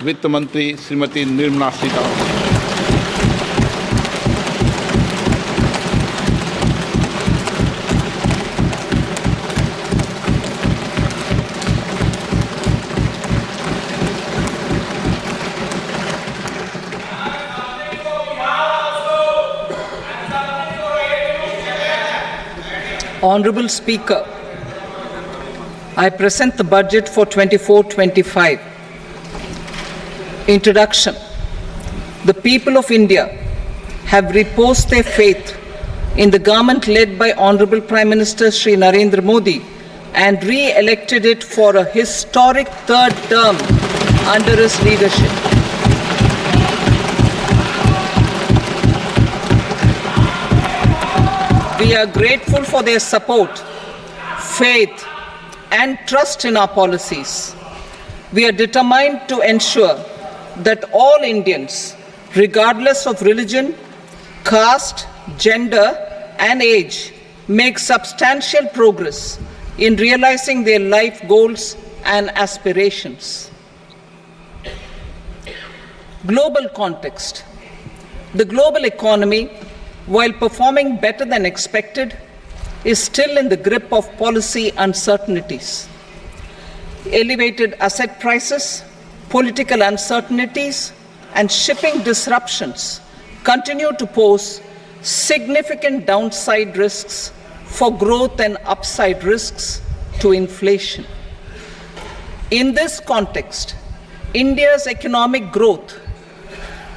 वित्त मंत्री Shrimati Nirmala Sitharaman. Honorable Speaker, I present the budget for 24-25. Introduction. The people of India have reposed their faith in the government led by Honorable Prime Minister Shri Narendra Modi and re-elected it for a historic third term under his leadership. We are grateful for their support, faith, and trust in our policies. We are determined to ensure that all Indians, regardless of religion, caste, gender, and age, make substantial progress in realizing their life goals and aspirations. Global context. The global economy, while performing better than expected, is still in the grip of policy uncertainties. Elevated asset prices, political uncertainties, and shipping disruptions continue to pose significant downside risks for growth and upside risks to inflation. In this context, India's economic growth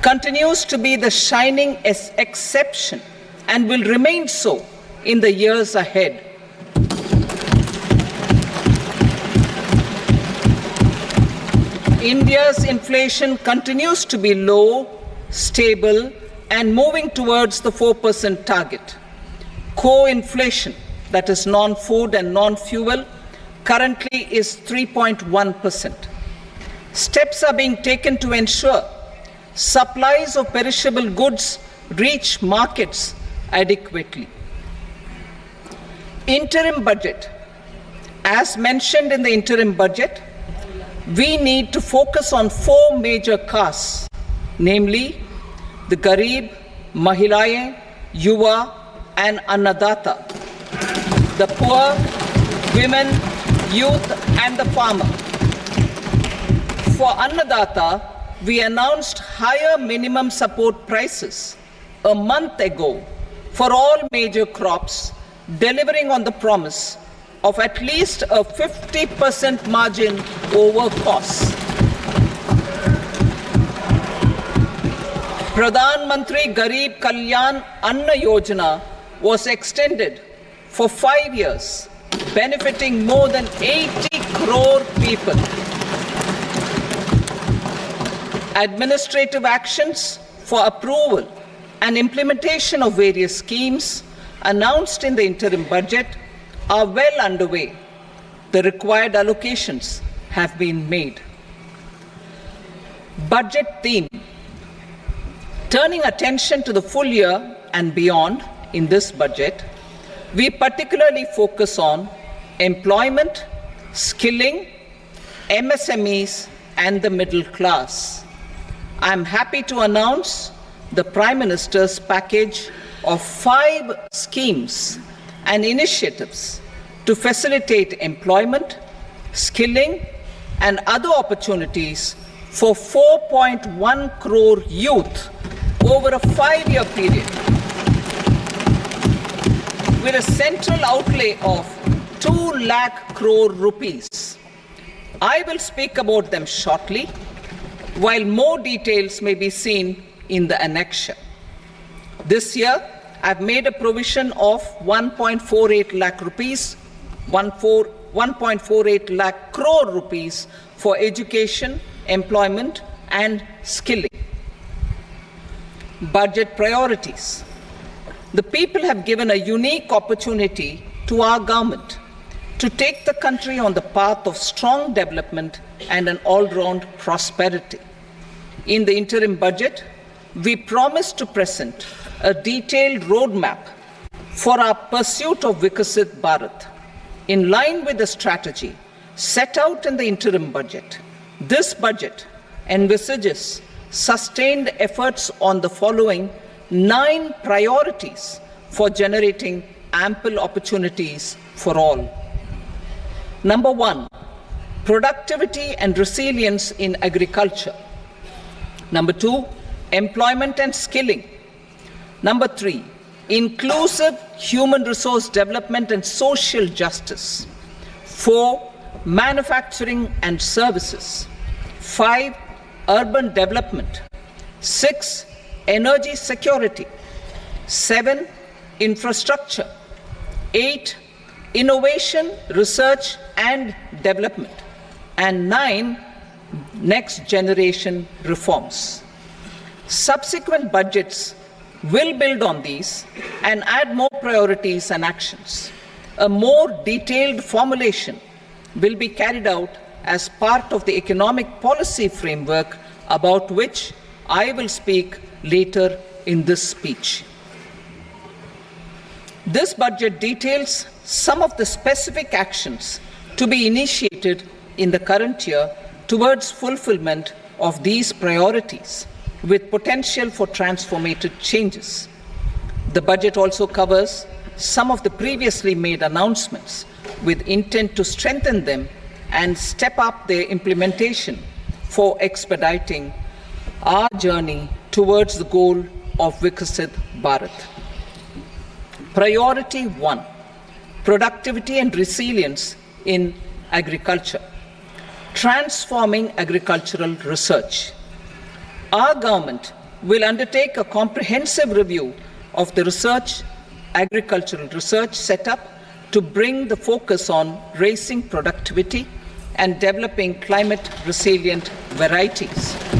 continues to be the shining exception and will remain so in the years ahead. India's inflation continues to be low, stable, and moving towards the 4% target. Core inflation, that is non-food and non-fuel, currently is 3.1%. Steps are being taken to ensure supplies of perishable goods reach markets adequately. Interim budget. As mentioned in the interim budget, we need to focus on four major castes, namely the Garib, Mahilaye, Yuva, and Annadata, the poor, women, youth, and the farmer. For Annadata, we announced higher minimum support prices a month ago for all major crops, delivering on the promise of at least a 50% margin over costs. Pradhan Mantri Garib Kalyan Anna Yojana was extended for 5 years, benefiting more than 80 crore people. Administrative actions for approval and implementation of various schemes announced in the interim budget are well underway. The required allocations have been made. Budget theme. Turning attention to the full year and beyond in this budget, we particularly focus on employment, skilling, MSMEs, and the middle class. I am happy to announce the Prime Minister's package of 5 schemes and initiatives to facilitate employment, skilling, and other opportunities for 4.1 crore youth over a 5-year period, with a central outlay of 2 lakh crore rupees. I will speak about them shortly, while more details may be seen in the annexure. This year, I've made a provision of 1.48 lakh rupees, 1.48 lakh crore rupees for education, employment, and skilling. Budget priorities. The people have given a unique opportunity to our government to take the country on the path of strong development and an all-round prosperity. In the interim budget, we promise to present a detailed roadmap for our pursuit of Vikasit Bharat. In line with the strategy set out in the interim budget, this budget envisages sustained efforts on the following 9 priorities for generating ample opportunities for all. Number 1, productivity and resilience in agriculture. Number 2, employment and skilling. Number 3, inclusive human resource development and social justice. 4, manufacturing and services. 5, urban development. 6, energy security. 7, infrastructure. 8, innovation, research and development. And 9, next generation reforms. Subsequent budgets will build on these and add more priorities and actions. A more detailed formulation will be carried out as part of the economic policy framework about which I will speak later in this speech. This budget details some of the specific actions to be initiated in the current year towards fulfillment of these priorities, with potential for transformative changes. The budget also covers some of the previously made announcements with intent to strengthen them and step up their implementation for expediting our journey towards the goal of Viksit Bharat. Priority 1, productivity and resilience in agriculture. Transforming agricultural research. Our government will undertake a comprehensive review of the agricultural research setup to bring the focus on raising productivity and developing climate resilient varieties.